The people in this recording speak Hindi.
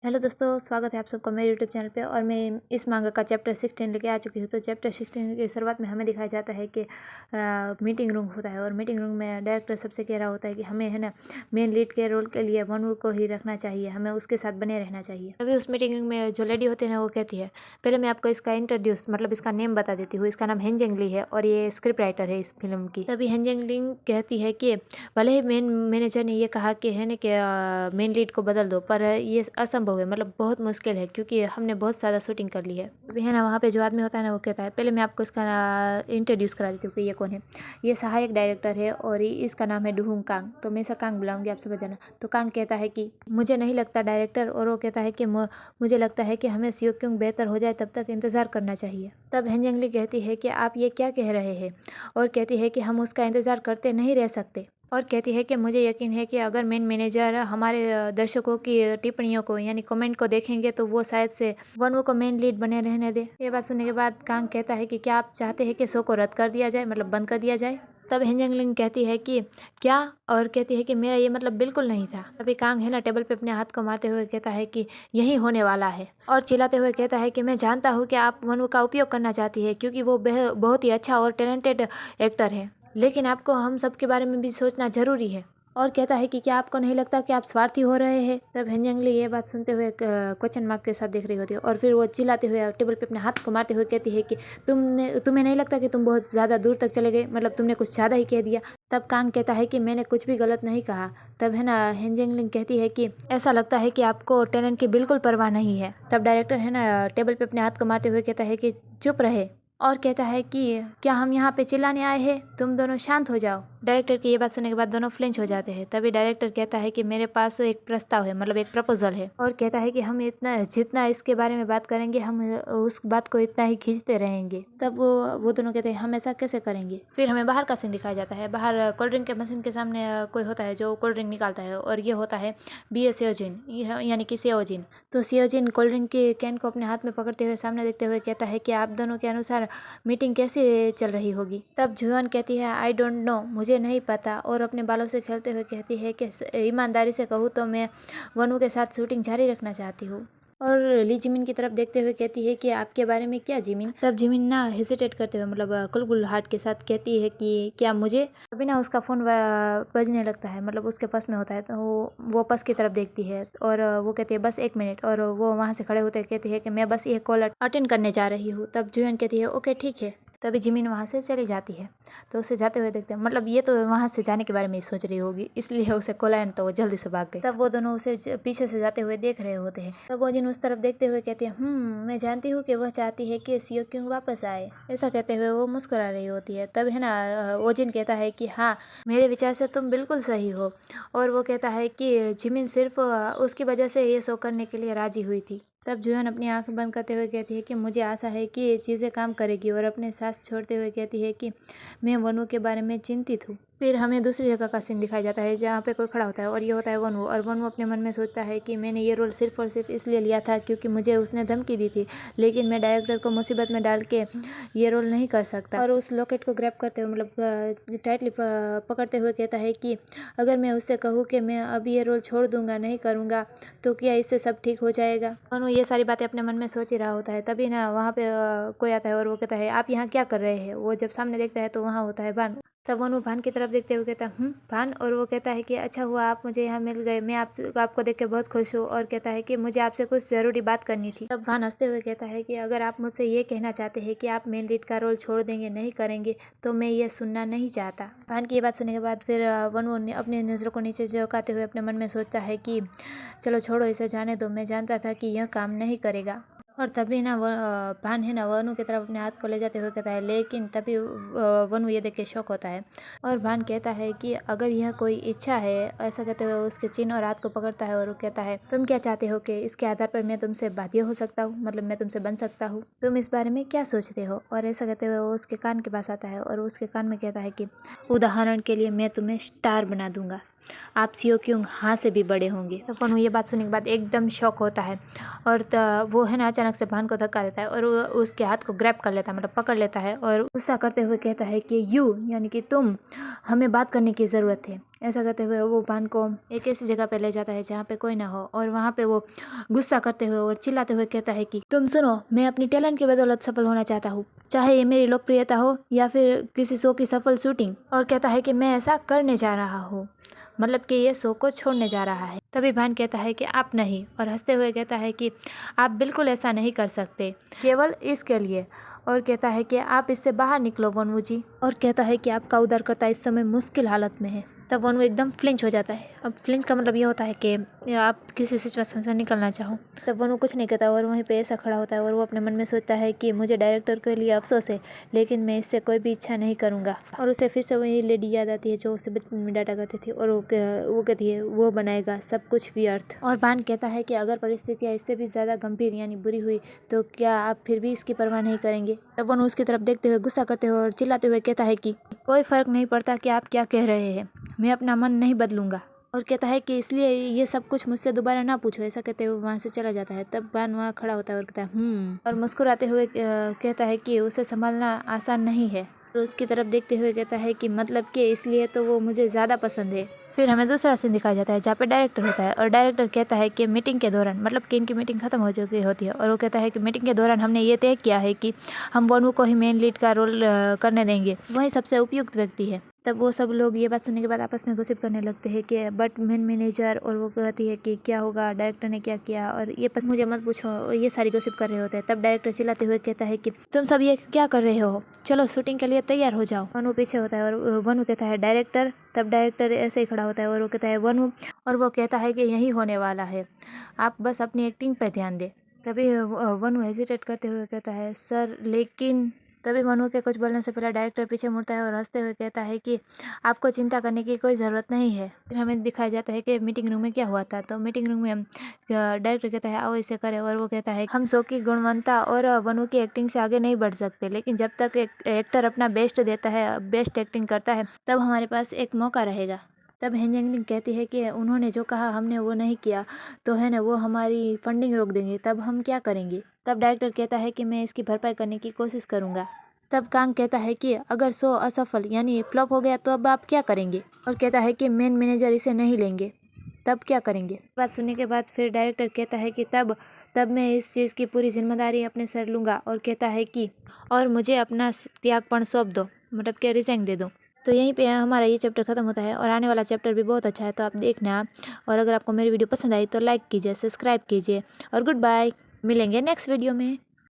हेलो दोस्तों, स्वागत है आप सबका मेरे यूट्यूब चैनल पे। और मैं इस मांगा का चैप्टर 16 लेके आ चुकी हूँ। तो चैप्टर 16 की शुरुआत में हमें दिखाया जाता है कि मीटिंग रूम होता है और मीटिंग रूम में डायरेक्टर सबसे कह रहा होता है कि हमें है ना मेन लीड के रोल के लिए वनवू को ही रखना चाहिए, हमें उसके साथ बने रहना चाहिए। अभी उस मीटिंग रूम में जो लेडी होती है ना वो कहती है, पहले मैं आपको इसका इंट्रोड्यूस मतलब इसका नेम बता देती हूँ। इसका नाम हेन जेंगली है और ये स्क्रिप्ट राइटर है इस फिल्म की। तभी हेन जेंगली कहती है कि भले ही मेन मैनेजर ने ये कहा कि है ना कि मेन लीड को बदल दो, पर ये असंभव है, मतलब बहुत मुश्किल है क्योंकि हमने बहुत ज़्यादा शूटिंग कर ली है। अभी है ना वहाँ पे जो आदमी होता है ना वो कहता है, पहले मैं आपको इसका इंट्रोड्यूस करा देती हूँ कि ये कौन है। ये सहायक डायरेक्टर है और इसका नाम है डुहुंग कांग। तो मैं इसे कांग बुलाऊंगी, आप समझ जाना। तो कांग कहता है कि मुझे नहीं लगता डायरेक्टर, और वो कहता है कि मुझे लगता है कि हमें सियोक्युंग बेहतर हो जाए तब तक इंतज़ार करना चाहिए। तब हेंजंगली कहती है कि आप ये क्या कह रहे हैं, और कहती है कि हम उसका इंतज़ार करते नहीं रह सकते। और कहती है कि मुझे यकीन है कि अगर मेन मैनेजर हमारे दर्शकों की टिप्पणियों को यानी कमेंट को देखेंगे तो वो शायद से वनवू को मेन लीड बने रहने दे। ये बात सुनने के बाद कांग कहता है कि क्या आप चाहते हैं कि शो को रद्द कर दिया जाए, मतलब बंद कर दिया जाए। तब हेंजंगलिंग कहती है कि क्या, और कहती है कि मेरा ये मतलब बिल्कुल नहीं था। तभी कांग है ना टेबल पे अपने हाथ को मारते हुए कहता है कि यही होने वाला है, और चिल्लाते हुए कहता है कि मैं जानता हूँ कि आप वनवू का उपयोग करना चाहती है क्योंकि वो बहुत ही अच्छा और टैलेंटेड एक्टर है, लेकिन आपको हम सब के बारे में भी सोचना जरूरी है। और कहता है कि क्या आपको नहीं लगता कि आप स्वार्थी हो रहे हैं। तब हेंजंगली ये बात सुनते हुए क्वेश्चन मार्क के साथ देख रही होती है, और फिर वो चिल्लाते हुए टेबल पे अपने हाथ को मारते हुए कहती है कि तुम्हें नहीं लगता कि तुम बहुत ज़्यादा दूर तक चले गए, मतलब तुमने कुछ ज़्यादा ही कह दिया। तब कांग कहता है कि मैंने कुछ भी गलत नहीं कहा। तब है ना हेंजंगलिंग कहती है कि ऐसा लगता है कि आपको टैलेंट की बिल्कुल परवाह नहीं है। तब डायरेक्टर है ना टेबल पे अपने हाथ को मारते हुए कहता है कि चुप रहे, और कहता है कि क्या हम यहाँ पे चिल्लाने आए हैं, तुम दोनों शांत हो जाओ। डायरेक्टर की ये बात सुनने के बाद दोनों फ्लिंच हो जाते हैं। तभी डायरेक्टर कहता है कि मेरे पास एक प्रस्ताव है, मतलब एक प्रपोजल है, और कहता है कि हम इतना जितना इसके बारे में बात करेंगे हम उस बात को इतना ही खींचते रहेंगे। तब वो दोनों कहते हैं हम ऐसा कैसे करेंगे। फिर हमें बाहर का सीन दिखाया जाता है। बाहर कोल्ड ड्रिंक के मशीन के सामने कोई होता है जो कोल्ड ड्रिंक निकालता है, और ये होता है बी एस सेओजिन यानी कि सेओजिन। तो सेओजिन कोल्ड ड्रिंक के कैन को अपने हाथ में पकड़ते हुए सामने देखते हुए कहता है कि आप दोनों के अनुसार मीटिंग कैसे चल रही होगी। तब जुआन कहती है आई डोंट नो, मुझे नहीं पता, और अपने बालों से खेलते हुए कहती है कि ईमानदारी से कहूँ तो मैं वनू के साथ शूटिंग जारी रखना चाहती हूँ। और ली जिमिन की तरफ देखते हुए कहती है कि आपके बारे में क्या जिमिन। तब जिमिन ना हेसिटेट करते हुए मतलब कुलकुलाहट के साथ कहती है कि क्या मुझे। अभी ना उसका फ़ोन बजने लगता है, मतलब उसके पास में होता है। तो वो पास की तरफ देखती है और वो कहती है बस 1 मिनट, और वो वहाँ से खड़े होते कहती है कि मैं बस ये कॉल अटेंड करने जा रही हूँ। तब जुएन कहती है ओके ठीक है। तभी जिमिन वहाँ से चली जाती है। तो उसे जाते हुए देखते हैं, मतलब ये तो वहाँ से जाने के बारे में ही सोच रही होगी, इसलिए उसे कोलायन तो वो जल्दी से भाग गई। तब वो दोनों उसे पीछे से जाते हुए देख रहे होते हैं। तब वो जिन उस तरफ देखते हुए कहती है मैं जानती हूँ कि वह चाहती है कि सियोक्युंग वापस आए। ऐसा कहते हुए वो मुस्कुरा रही होती है। तब है ना ओजिन कहता है कि हाँ, मेरे विचार से तुम बिल्कुल सही हो। और वो कहता है कि जिमिन सिर्फ उसकी वजह से ये शो करने के लिए राजी हुई थी। तब जुएन अपनी आंख बंद करते हुए कहती है कि मुझे आशा है कि ये चीज़ें काम करेगी, और अपने सांस छोड़ते हुए कहती है कि मैं वनू के बारे में चिंतित हूँ। फिर हमें दूसरी जगह का सीन दिखाया जाता है जहाँ पे कोई खड़ा होता है, और ये होता है वनू। और वनू अपने मन में सोचता है कि मैंने ये रोल सिर्फ और सिर्फ इसलिए लिया था क्योंकि मुझे उसने धमकी दी थी, लेकिन मैं डायरेक्टर को मुसीबत में डाल के ये रोल नहीं कर सकता। और उस लॉकेट को ग्रैब करते हुए मतलब टाइटली पकड़ते हुए कहता है कि अगर मैं उससे कहूँ कि मैं अब ये रोल छोड़ दूंगा, नहीं करूँगा, तो क्या इससे सब ठीक हो जाएगा। वनू ये सारी बातें अपने मन में सोच ही रहा होता है। तभी ना वहाँ पे कोई आता है और वो कहता है आप यहाँ क्या कर रहे हैं। वो जब सामने देखता है तो वहाँ होता है भान। तब वनू भान की तरफ देखते हुए कहता है भान, और वो कहता है कि अच्छा हुआ आप मुझे यहाँ मिल गए, मैं आपको देख के बहुत खुश हूँ, और कहता है कि मुझे आपसे कुछ ज़रूरी बात करनी थी। तब भान हंसते हुए कहता है कि अगर आप मुझसे ये कहना चाहते हैं कि आप मेन लीड का रोल छोड़ देंगे, नहीं करेंगे, तो मैं ये सुनना नहीं चाहता। भान की ये बात सुनने के बाद फिर वनू अपनी नज़रों को नीचे झुकाते हुए अपने मन में सोचता है कि चलो छोड़ो, इसे जाने दो, मैं जानता था कि यह काम नहीं करेगा। और तभी ना भान है ना वनु की तरफ अपने हाथ को ले जाते हुए कहता है, लेकिन तभी वनु ये देख के शौक होता है। और भान कहता है कि अगर यह कोई इच्छा है, ऐसा कहते हुए उसके चिन्ह और हाथ को पकड़ता है और वो कहता है तुम क्या चाहते हो कि इसके आधार पर मैं तुमसे बाध्य हो सकता हूँ, मतलब मैं तुमसे बन सकता हूँ, तुम इस बारे में क्या सोचते हो। और ऐसा कहते हुए वो उसके कान के पास आता है और उसके कान में कहता है कि उदाहरण के लिए मैं तुम्हें स्टार बना दूंगा। आप सीओ क्यों हाँ से भी बड़े होंगे। तो वनु ये बात सुनने के बाद एकदम शॉक होता है और वो है ना अचानक से भान को धक्का देता है और वो उसके हाथ को ग्रैब कर लेता है, मतलब पकड़ लेता है और गुस्सा करते हुए कहता है कि यू यानी कि तुम, हमें बात करने की ज़रूरत है। ऐसा करते हुए वो भान को एक ऐसी जगह पे ले जाता है जहाँ पे कोई ना हो और वहाँ पे वो गुस्सा करते हुए और चिल्लाते हुए कहता है कि तुम सुनो, मैं अपनी टैलेंट की बदौलत सफल होना चाहता हूँ, चाहे ये मेरी लोकप्रियता हो या फिर किसी शो की सफल शूटिंग। और कहता है कि मैं ऐसा करने जा रहा हूँ, मतलब कि ये शो को छोड़ने जा रहा है। तभी भान कहता है कि आप नहीं, और हंसते हुए कहता है कि आप बिल्कुल ऐसा नहीं कर सकते, केवल इसके लिए। और कहता है कि आप इससे बाहर निकलो वनु जी, और कहता है कि आपका उद्धारकर्ता इस समय मुश्किल हालत में है। तब वनु एकदम फ्लिंच हो जाता है। अब फ्लिंच का मतलब ये होता है कि आप किसी सिचुएशन से निकलना चाहो। तब वनु कुछ नहीं कहता और वहीं पे ऐसा खड़ा होता है और वो अपने मन में सोचता है कि मुझे डायरेक्टर के लिए अफसोस है, लेकिन मैं इससे कोई भी इच्छा नहीं करूँगा। और उसे फिर से वही लेडी याद आती है जो उसे बचपन में डांटा करती थी और वो कहती है वो बनाएगा सब कुछ व्यर्थ। और भान कहता है कि अगर परिस्थितियाँ इससे भी ज़्यादा गंभीर यानी बुरी हुई तो क्या आप फिर भी इसकी परवाह नहीं करेंगे। तब वनु उसकी तरफ देखते हुए गुस्सा करते हुए और चिल्लाते हुए कहता है कि कोई फर्क नहीं पड़ता कि आप क्या कह रहे हैं, मैं अपना मन नहीं बदलूंगा। और कहता है कि इसलिए ये सब कुछ मुझसे दोबारा ना पूछो। ऐसा कहते हुए वहाँ से चला जाता है। तब भान वहाँ खड़ा होता है और कहता है और मुस्कुराते हुए कहता है कि उसे संभालना आसान नहीं है। और उसकी तरफ देखते हुए कहता है कि मतलब कि इसलिए तो वो मुझे ज़्यादा पसंद है। फिर हमें दूसरा सीन दिखाया जाता है जहाँ पे डायरेक्टर होता है और डायरेक्टर कहता है कि मीटिंग के दौरान, मतलब कि इनकी मीटिंग खत्म हो चुकी होती है और वो कहता है कि मीटिंग के दौरान हमने ये तय किया है कि हम वनु को ही मेन लीड का रोल करने देंगे, वही सबसे उपयुक्त व्यक्ति है। तब वो सब लोग ये बात सुनने के बाद आपस में गॉसिप करने लगते हैं कि बट मेन मैनेजर, और वो कहती है कि क्या होगा, डायरेक्टर ने क्या किया और ये बस मुझे मत पूछो, और ये सारी गॉसिप कर रहे होते हैं। तब डायरेक्टर चिल्लाते हुए कहता है कि तुम सब ये क्या कर रहे हो, चलो शूटिंग के लिए तैयार हो जाओ। वनु पीछे होता है और वनु कहता है डायरेक्टर। तब डायरेक्टर ऐसे ही खड़ा होता है और वो कहता है वनु, और वो कहता है कि यही होने वाला है, आप बस अपनी एक्टिंग पर ध्यान दें। तभी वनु हेजिटेट करते हुए कहता है सर लेकिन। तभी वनु के कुछ बोलने से पहले डायरेक्टर पीछे मुड़ता है और हंसते हुए कहता है कि आपको चिंता करने की कोई ज़रूरत नहीं है। फिर हमें दिखाया जाता है कि मीटिंग रूम में क्या हुआ था। तो मीटिंग रूम में डायरेक्टर कहता है आओ इसे करें, और वो कहता है हम शो की गुणवत्ता और वनु की एक्टिंग से आगे नहीं बढ़ सकते, लेकिन जब तक एक्टर अपना बेस्ट देता है, बेस्ट एक्टिंग करता है, तब हमारे पास एक मौका रहेगा। तब हेंजलिंग कहती है कि उन्होंने जो कहा हमने वो नहीं किया तो है ना, वो हमारी फंडिंग रोक देंगे, तब हम क्या करेंगे। तब डायरेक्टर कहता है कि मैं इसकी भरपाई करने की कोशिश करूंगा। तब कांग कहता है कि अगर शो असफल यानी फ्लॉप हो गया तो अब आप क्या करेंगे। और कहता है कि मेन मैनेजर इसे नहीं लेंगे, तब क्या करेंगे। बात सुनने के बाद फिर डायरेक्टर कहता है कि तब मैं इस चीज़ की पूरी जिम्मेदारी अपने सर लूँगा। और कहता है कि और मुझे अपना त्यागपण सौंप दो, मतलब कि रिजाइन दे दो। तो यहीं पे हमारा ये चैप्टर ख़त्म होता है और आने वाला चैप्टर भी बहुत अच्छा है, तो आप देखना। और अगर आपको मेरी वीडियो पसंद आई तो लाइक कीजिए, सब्सक्राइब कीजिए और गुड बाय। मिलेंगे नेक्स्ट वीडियो में।